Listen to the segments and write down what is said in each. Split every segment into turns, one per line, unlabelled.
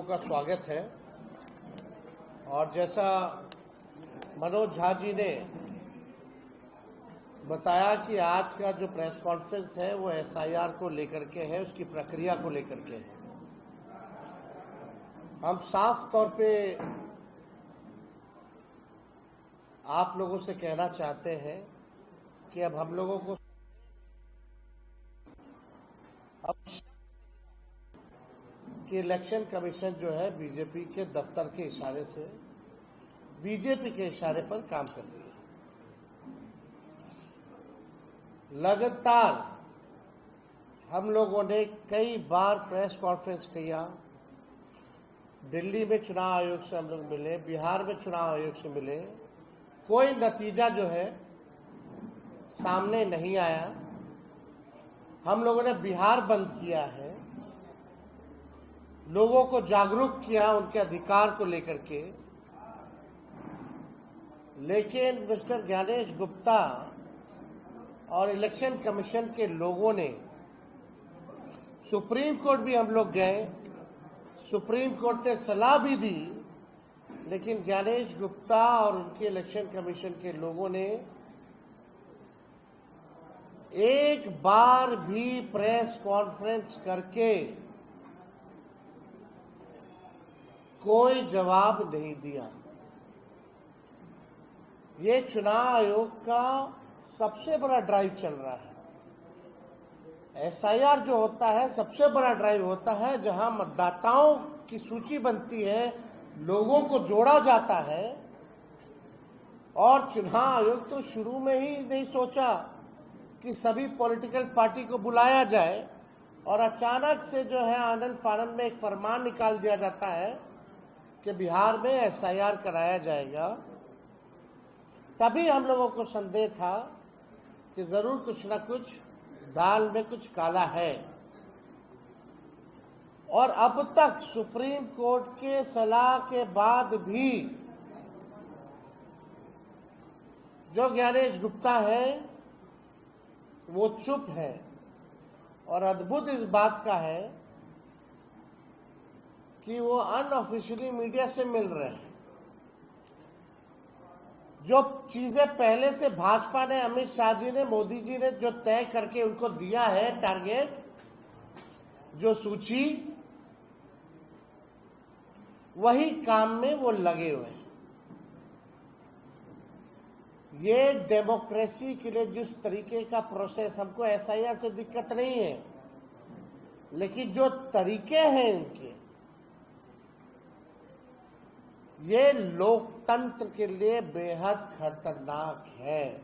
का स्वागत है। और जैसा मनोज झा जी ने बताया कि आज का जो प्रेस कॉन्फ्रेंस है वो एसआईआर को लेकर के है, उसकी प्रक्रिया को लेकर के है। हम साफ तौर पे आप लोगों से कहना चाहते हैं कि अब हम लोगों को कि इलेक्शन कमीशन जो है बीजेपी के दफ्तर के इशारे से, बीजेपी के इशारे पर काम कर रही है। लगातार हम लोगों ने कई बार प्रेस कॉन्फ्रेंस किया। दिल्ली में चुनाव आयोग से हम लोग मिले, बिहार में चुनाव आयोग से मिले, कोई नतीजा जो है सामने नहीं आया। हम लोगों ने बिहार बंद किया है, लोगों को जागरूक किया उनके अधिकार को लेकर के, लेकिन मिस्टर ज्ञानेश गुप्ता और इलेक्शन कमीशन के लोगों ने, सुप्रीम कोर्ट भी हम लोग गए, सुप्रीम कोर्ट ने सलाह भी दी, लेकिन ज्ञानेश गुप्ता और उनके इलेक्शन कमीशन के लोगों ने एक बार भी प्रेस कॉन्फ्रेंस करके कोई जवाब नहीं दिया। ये चुनाव आयोग का सबसे बड़ा ड्राइव चल रहा है। एसआईआर जो होता है सबसे बड़ा ड्राइव होता है, जहां मतदाताओं की सूची बनती है, लोगों को जोड़ा जाता है। और चुनाव आयोग तो शुरू में ही नहीं सोचा कि सभी पॉलिटिकल पार्टी को बुलाया जाए, और अचानक से जो है आनंद फानंद में एक फरमान निकाल दिया जाता है कि बिहार में एसआईआर कराया जाएगा। तभी हम लोगों को संदेह था कि जरूर कुछ ना कुछ दाल में कुछ काला है। और अब तक सुप्रीम कोर्ट के सलाह के बाद भी जो ज्ञानेश गुप्ता है वो चुप है। और अद्भुत इस बात का है कि वो अनऑफिशियली मीडिया से मिल रहे हैं। जो चीजें पहले से भाजपा ने, अमित शाह जी ने, मोदी जी ने जो तय करके उनको दिया है टारगेट, जो सूची, वही काम में वो लगे हुए हैं। ये डेमोक्रेसी के लिए जिस तरीके का प्रोसेस, हमको एसआईआर से दिक्कत नहीं है, लेकिन जो तरीके हैं इनके, ये लोकतंत्र के लिए बेहद खतरनाक है।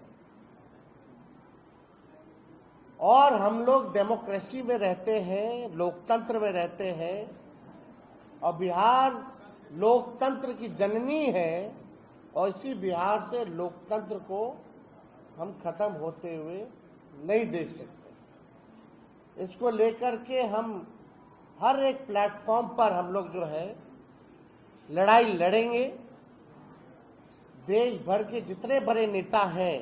और हम लोग डेमोक्रेसी में रहते हैं, लोकतंत्र में रहते हैं, और बिहार लोकतंत्र की जननी है, और इसी बिहार से लोकतंत्र को हम खत्म होते हुए नहीं देख सकते। इसको लेकर के हम हर एक प्लेटफॉर्म पर हम लोग जो है लड़ाई लड़ेंगे। देश भर के जितने बड़े नेता हैं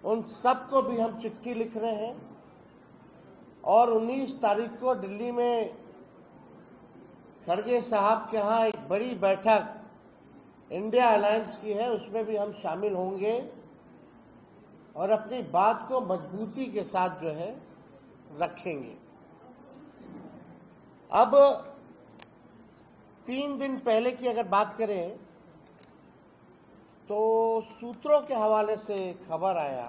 उन सबको भी हम चिट्ठी लिख रहे हैं, और 19 तारीख को दिल्ली में खड़गे साहब के यहाँ एक बड़ी बैठक इंडिया अलायंस की है, उसमें भी हम शामिल होंगे और अपनी बात को मजबूती के साथ जो है रखेंगे। अब 3 दिन पहले की अगर बात करें तो सूत्रों के हवाले से खबर आया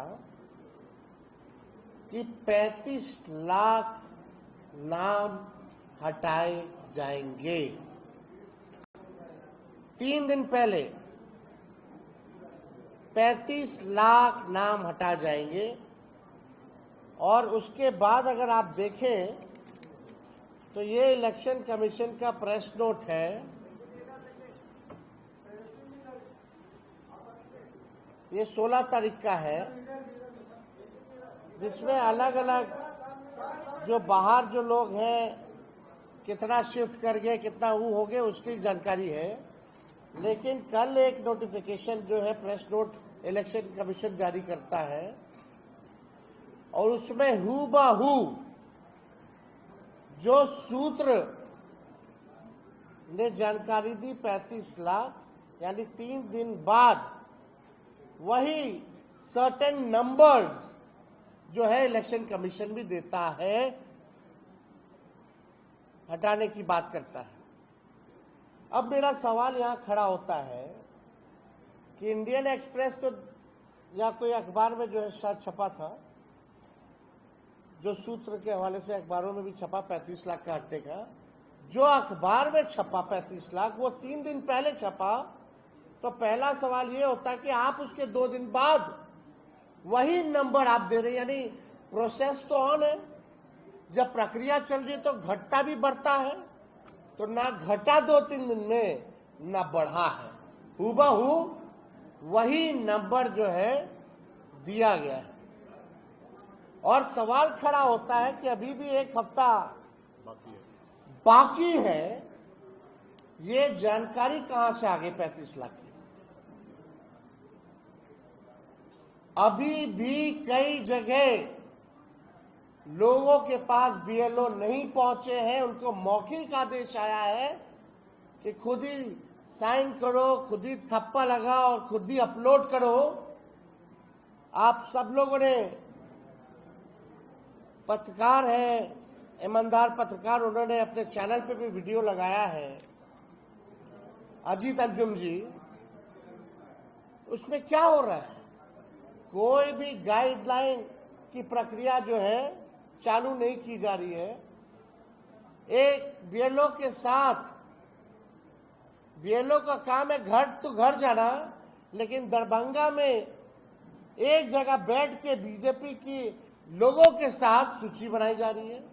कि 35 लाख नाम हटाए जाएंगे। 3 दिन पहले 35 लाख नाम हटा जाएंगे। और उसके बाद अगर आप देखें तो ये इलेक्शन कमीशन का प्रेस नोट है। ये 16 तारीख का है, जिसमें अलग अलग जो बाहर जो लोग हैं कितना शिफ्ट कर गए, कितना वो हो गए, उसकी जानकारी है। लेकिन कल एक नोटिफिकेशन जो है प्रेस नोट इलेक्शन कमीशन जारी करता है, और उसमें हूबहू जो सूत्र ने जानकारी दी 35 लाख, यानी 3 दिन बाद वही सर्टेन नंबर्स जो है इलेक्शन कमीशन भी देता है, हटाने की बात करता है। अब मेरा सवाल यहां खड़ा होता है कि इंडियन एक्सप्रेस तो या कोई अखबार में जो है शायद छपा था, जो सूत्र के हवाले से अखबारों में भी छपा 35 लाख का हटने का, जो अखबार में छपा 35 लाख वो 3 दिन पहले छपा। तो पहला सवाल ये होता है कि आप उसके 2 दिन बाद वही नंबर आप दे रहे, यानी प्रोसेस तो ऑन है, जब प्रक्रिया चल रही है तो घटता भी बढ़ता है, तो ना घटा 2-3 दिन में ना बढ़ा है, हूबहू वही नंबर जो है दिया गया है। और सवाल खड़ा होता है कि अभी भी 1 हफ्ता बाकी है, ये जानकारी कहां से आ गई 35 लाख की? अभी भी कई जगह लोगों के पास बीएलओ नहीं पहुंचे हैं, उनको मौखिक आदेश आया है कि खुद ही साइन करो, खुद ही थप्पा लगाओ और खुद ही अपलोड करो। आप सब लोगों ने, पत्रकार है, ईमानदार पत्रकार, उन्होंने अपने चैनल पे भी वीडियो लगाया है, अजीत अंजुम जी। उसमें क्या हो रहा है? कोई भी गाइडलाइन की प्रक्रिया जो है चालू नहीं की जा रही है। एक बीएलओ के साथ, बीएलओ का काम है घर तो घर जाना, लेकिन दरभंगा में एक जगह बैठ के बीजेपी की लोगों के साथ सूची बनाई जा रही है।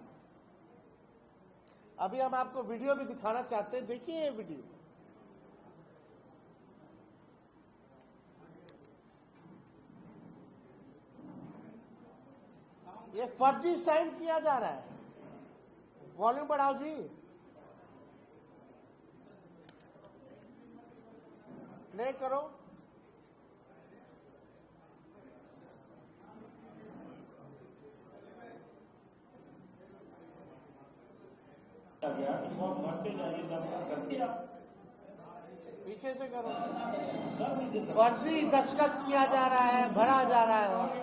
अभी हम आपको वीडियो भी दिखाना चाहते हैं, देखिए ये वीडियो। ये फर्जी साइन किया जा रहा है। वॉल्यूम बढ़ाओ जी, प्ले करो। पीछे से करो। फर्जी दस्तखत किया जा रहा है, भरा जा रहा है।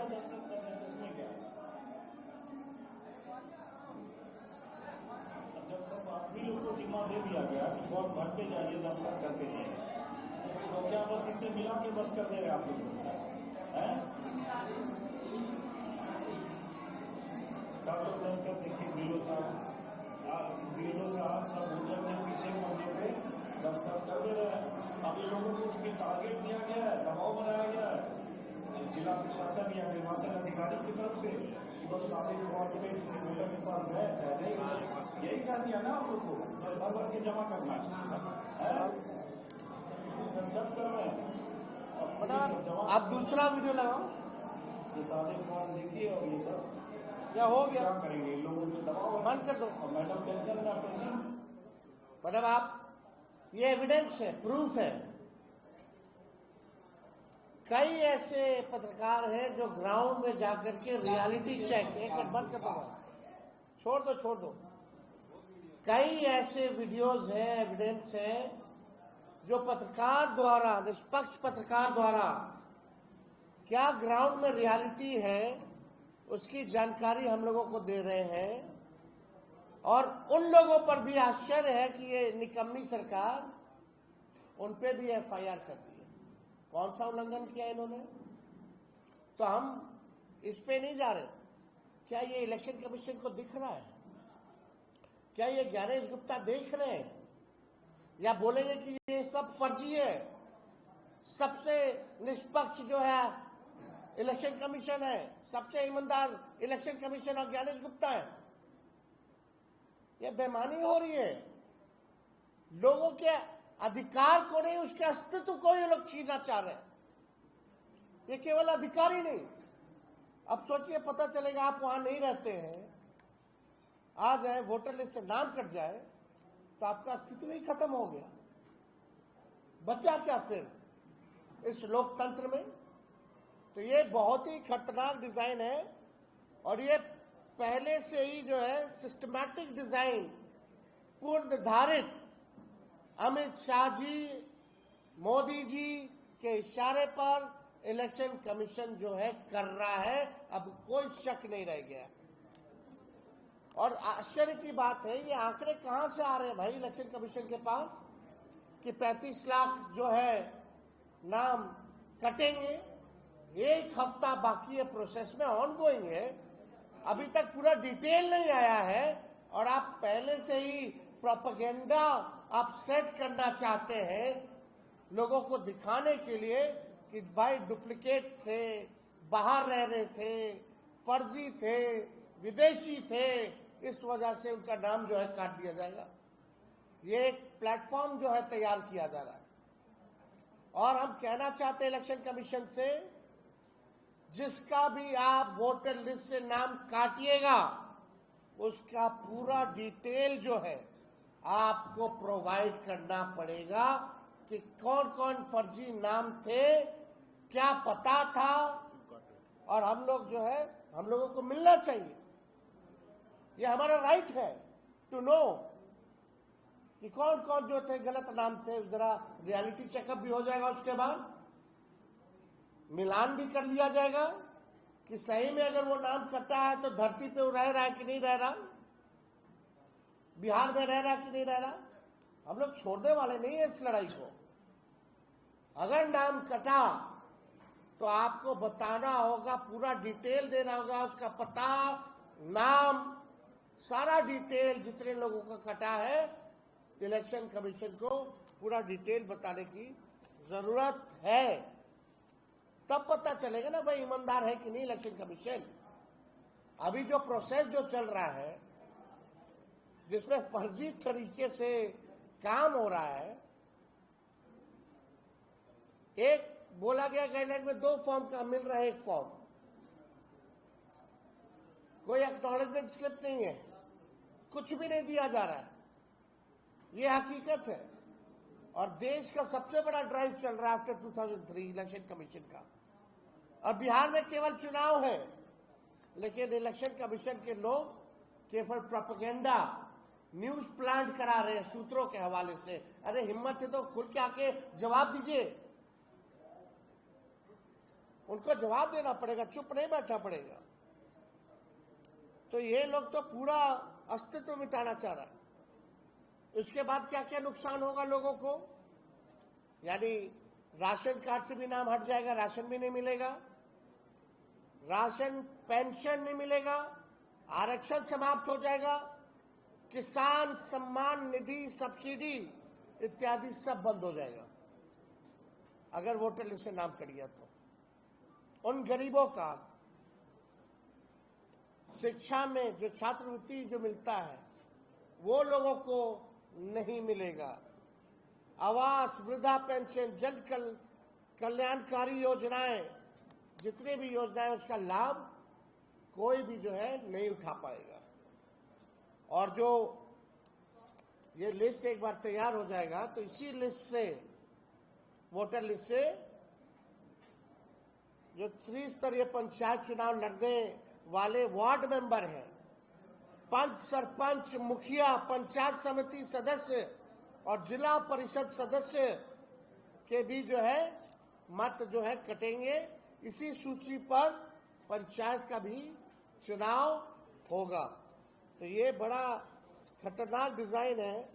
दे दिया गया कि बहुत भरते जाइए, दस्तखत करते जाइए, तो क्या बस इसे मिला के बस कर दे रहे आप लोग? डॉक्टर दस्तखत देखिए, बीएलओ साहब सब होटल के पीछे कोने पे दस्तखत कर दे रहे हैं। अब ये लोगों को उसकी टारगेट दिया गया है, दबाव बनाया गया है जिला प्रशासन या निर्वाचन अधिकारी की तरफ से, बस सारे फ्रॉड पे किसी वोटर के पास गए, यही कह दिया ना आप लोग को, भर भर के जमा करना है।
आप दूसरा वीडियो लगाओ।
ये सारे फ्रॉड देखिए और ये सब
क्या हो गया,
क्या करेंगे लोगों को दबाव
बंद कर दो।
और मैडम टेंशन ना टेंशन,
मतलब आप, ये एविडेंस है, प्रूफ है। कई ऐसे पत्रकार हैं जो ग्राउंड में जाकर के रियलिटी चेक, एक मिनट बंद कर दो, छोड़ दो। कई ऐसे वीडियोस हैं, एविडेंस है, जो पत्रकार द्वारा, निष्पक्ष पत्रकार द्वारा क्या ग्राउंड में रियलिटी है उसकी जानकारी हम लोगों को दे रहे हैं। और उन लोगों पर भी आश्चर्य है कि ये निकम्मी सरकार, उन पे भी एफआईआर कर दी है। कौन सा उल्लंघन किया इन्होंने? तो हम इस पे नहीं जा रहे। क्या ये इलेक्शन कमीशन को दिख रहा है? क्या ये ज्ञानेश गुप्ता देख रहे हैं? या बोलेंगे कि ये सब फर्जी है, सबसे निष्पक्ष जो है इलेक्शन कमीशन है, सबसे ईमानदार इलेक्शन कमीशन और ज्ञानेश गुप्ता है? ये बेईमानी हो रही है। लोगों के अधिकार को नहीं, उसके अस्तित्व को ये लोग छीनना चाह रहे हैं। ये केवल अधिकार ही नहीं, अब सोचिए, पता चलेगा आप वहां नहीं रहते हैं, आ जाए वोटर लिस्ट से नाम कट जाए, तो आपका अस्तित्व ही खत्म हो गया। बचा क्या फिर इस लोकतंत्र में? तो ये बहुत ही खतरनाक डिजाइन है, और ये पहले से ही जो है सिस्टमैटिक डिजाइन, पूर्व निर्धारित अमित शाह जी, मोदी जी के इशारे पर इलेक्शन कमीशन जो है कर रहा है, अब कोई शक नहीं रह गया। और आश्चर्य की बात है, ये आंकड़े कहां से आ रहे हैं भाई इलेक्शन कमीशन के पास कि 35 लाख जो है नाम कटेंगे। एक हफ्ता बाकी है, प्रोसेस में ऑन गोइंग है, अभी तक पूरा डिटेल नहीं आया है, और आप पहले से ही प्रोपेगेंडा आप सेट करना चाहते हैं लोगों को दिखाने के लिए कि भाई डुप्लीकेट थे, बाहर रह रहे थे, फर्जी थे, विदेशी थे, इस वजह से उनका नाम जो है काट दिया जाएगा। ये एक प्लेटफॉर्म जो है तैयार किया जा रहा है। और हम कहना चाहते हैं इलेक्शन कमीशन से, जिसका भी आप वोटर लिस्ट से नाम काटिएगा उसका पूरा डिटेल जो है आपको प्रोवाइड करना पड़ेगा कि कौन कौन फर्जी नाम थे, क्या पता था, और हम लोग जो है हम लोगों को मिलना चाहिए। ये हमारा राइट है टू नो कि कौन कौन जो थे गलत नाम थे। जरा रियलिटी चेकअप भी हो जाएगा, उसके बाद मिलान भी कर लिया जाएगा कि सही में अगर वो नाम कटा है तो धरती पे वो रह रहा है कि नहीं रह रहा, बिहार में रह रहा है कि नहीं रह रहा। हम लोग छोड़ने वाले नहीं है इस लड़ाई को। अगर नाम कटा तो आपको बताना होगा, पूरा डिटेल देना होगा, उसका पता, नाम, सारा डिटेल जितने लोगों का कटा है इलेक्शन कमीशन को पूरा डिटेल बताने की जरूरत है। तब पता चलेगा ना भाई ईमानदार है कि नहीं इलेक्शन कमीशन। अभी जो प्रोसेस जो चल रहा है जिसमें फर्जी तरीके से काम हो रहा है, एक बोला गया गाइडलाइन में 2 फॉर्म का मिल रहा है, एक फॉर्म, कोई एक्नॉलेजमेंट स्लिप नहीं है, कुछ भी नहीं दिया जा रहा है। ये हकीकत है। और देश का सबसे बड़ा ड्राइव चल रहा है आफ्टर 2003 इलेक्शन कमीशन का। और बिहार में केवल चुनाव है, लेकिन इलेक्शन कमीशन के लोग केवल प्रोपेगेंडा, न्यूज प्लांट करा रहे हैं सूत्रों के हवाले से। अरे हिम्मत है तो खुल के आके जवाब दीजिए, उनको जवाब देना पड़ेगा, चुप नहीं बैठना पड़ेगा। तो ये लोग तो पूरा अस्तित्व मिटाना चाह रहा है। इसके बाद क्या क्या नुकसान होगा लोगों को, यानी राशन कार्ड से भी नाम हट जाएगा, राशन भी नहीं मिलेगा, राशन पेंशन नहीं मिलेगा, आरक्षण समाप्त हो जाएगा, किसान सम्मान निधि, सब्सिडी इत्यादि सब बंद हो जाएगा अगर वोटर लिस्ट से नाम कट गया तो। उन गरीबों का शिक्षा में जो छात्रवृत्ति जो मिलता है वो लोगों को नहीं मिलेगा। आवास, वृद्धा पेंशन, जन कल्याणकारी योजनाएं, जितने भी योजनाएं उसका लाभ कोई भी जो है नहीं उठा पाएगा। और जो ये लिस्ट एक बार तैयार हो जाएगा तो इसी लिस्ट से, वोटर लिस्ट से, जो त्रिस्तरीय पंचायत चुनाव लड़ने वाले वार्ड मेंबर हैं, पंच, सरपंच, मुखिया, पंचायत समिति सदस्य और जिला परिषद सदस्य के भी जो है मत जो है कटेंगे। इसी सूची पर पंचायत का भी चुनाव होगा। तो ये बड़ा खतरनाक डिजाइन है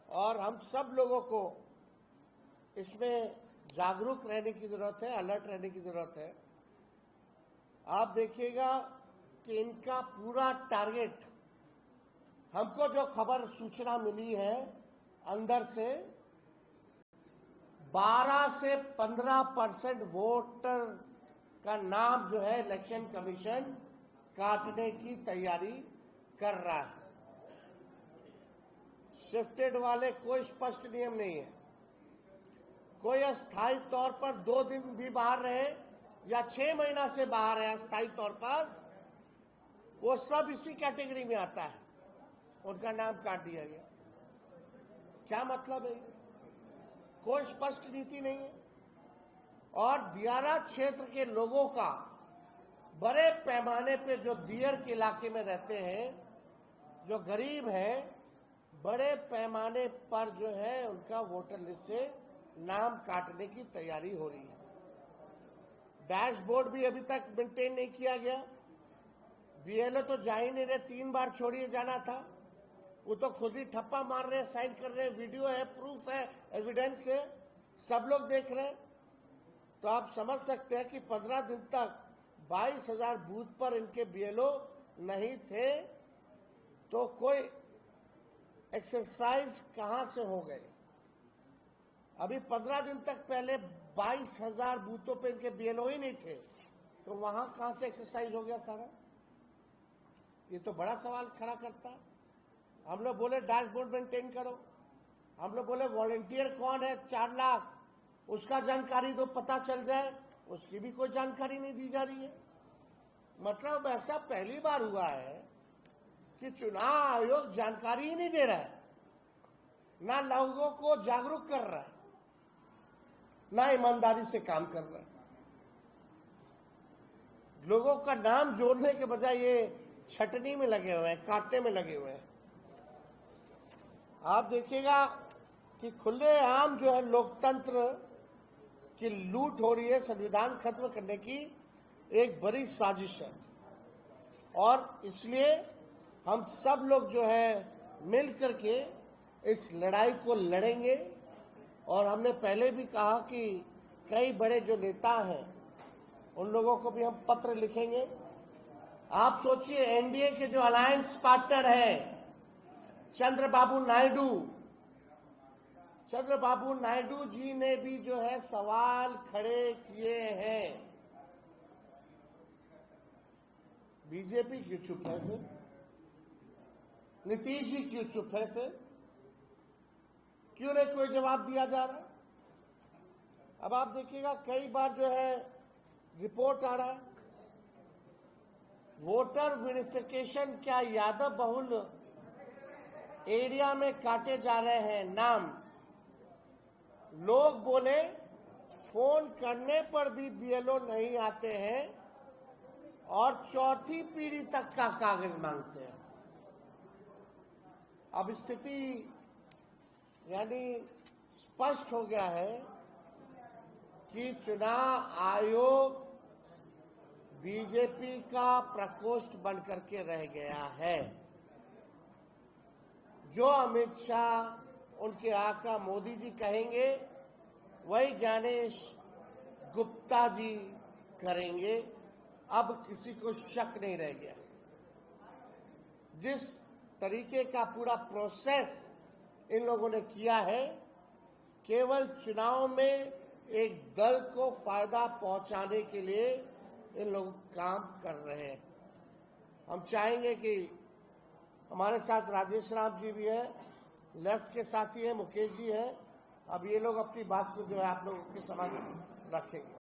और हम सब लोगों को इसमें जागरूक रहने की जरूरत है, अलर्ट रहने की जरूरत है। आप देखिएगा कि इनका पूरा टारगेट, हमको जो खबर सूचना मिली है अंदर से, 12 से 15% वोटर का नाम जो है इलेक्शन कमीशन काटने की तैयारी कर रहा है। शिफ्टेड वाले कोई स्पष्ट नियम नहीं है। कोई अस्थायी तौर पर 2 दिन भी बाहर रहे या 6 महीना से बाहर है अस्थायी तौर पर, वो सब इसी कैटेगरी में आता है, उनका नाम काट दिया गया। क्या मतलब है? कोई स्पष्ट नीति नहीं है। और दियारा क्षेत्र के लोगों का बड़े पैमाने पे, जो दियर के इलाके में रहते हैं, जो गरीब हैं, बड़े पैमाने पर जो है उनका वोटर लिस्ट से नाम काटने की तैयारी हो रही है। डैशबोर्ड भी अभी तक मेंटेन नहीं किया गया। बीएलओ तो जा ही नहीं रहे, 3 बार छोड़िए जाना था, वो तो खुद ही ठप्पा मार रहे हैं, साइन कर रहे हैं, वीडियो है, प्रूफ है, एविडेंस है, सब लोग देख रहे हैं। तो आप समझ सकते हैं कि 15 दिन तक 22,000 बूथ पर इनके बीएलओ नहीं थे, तो कोई एक्सरसाइज कहां से हो गए। अभी 15 दिन तक पहले 22,000 बूथों पे इनके बीएलओ ही नहीं थे, तो वहां कहां से एक्सरसाइज हो गया सारा। ये तो बड़ा सवाल खड़ा करता है। हम लोग बोले डैशबोर्ड मेंटेन करो, हम लोग बोले वॉलंटियर कौन है 4 लाख, उसका जानकारी दो, पता चल जाए, उसकी भी कोई जानकारी नहीं दी जा रही है। मतलब ऐसा पहली बार हुआ है कि चुनाव आयोग जानकारी ही नहीं दे रहा है, ना लोगों को जागरूक कर रहा है, ना ईमानदारी से काम कर रहा है। लोगों का नाम जोड़ने के बजाय ये छटनी में लगे हुए हैं, काटने में लगे हुए हैं। आप देखिएगा कि खुलेआम जो है लोकतंत्र की लूट हो रही है, संविधान खत्म करने की एक बड़ी साजिश है। और इसलिए हम सब लोग जो है मिल करके इस लड़ाई को लड़ेंगे। और हमने पहले भी कहा कि कई बड़े जो नेता हैं उन लोगों को भी हम पत्र लिखेंगे। आप सोचिए, एनडीए के जो अलायंस पार्टनर हैं चंद्रबाबू नायडू जी ने भी जो है सवाल खड़े किए हैं। बीजेपी क्यों चुप है फिर? नीतीश जी क्यों चुप है फिर? क्यों नहीं कोई जवाब दिया जा रहा? अब आप देखिएगा कई बार जो है रिपोर्ट आ रहा है, वोटर वेरिफिकेशन क्या यादव बहुल एरिया में काटे जा रहे हैं नाम। लोग बोले फोन करने पर भी बीएलओ नहीं आते हैं और चौथी पीढ़ी तक का कागज मांगते हैं। अब स्थिति यानी स्पष्ट हो गया है कि चुनाव आयोग बीजेपी का प्रकोष्ठ बनकर के रह गया है। जो अमित शाह उनके आका मोदी जी कहेंगे वही ज्ञानेश गुप्ता जी करेंगे। अब किसी को शक नहीं रह गया। जिस तरीके का पूरा प्रोसेस इन लोगों ने किया है, केवल चुनाव में एक दल को फायदा पहुंचाने के लिए इन लोग काम कर रहे हैं। हम चाहेंगे कि हमारे साथ राजेश राम जी भी है, लेफ्ट के साथी है मुकेश जी है। अब ये लोग अपनी बात को जो है आप लोगों के समक्ष रखेंगे।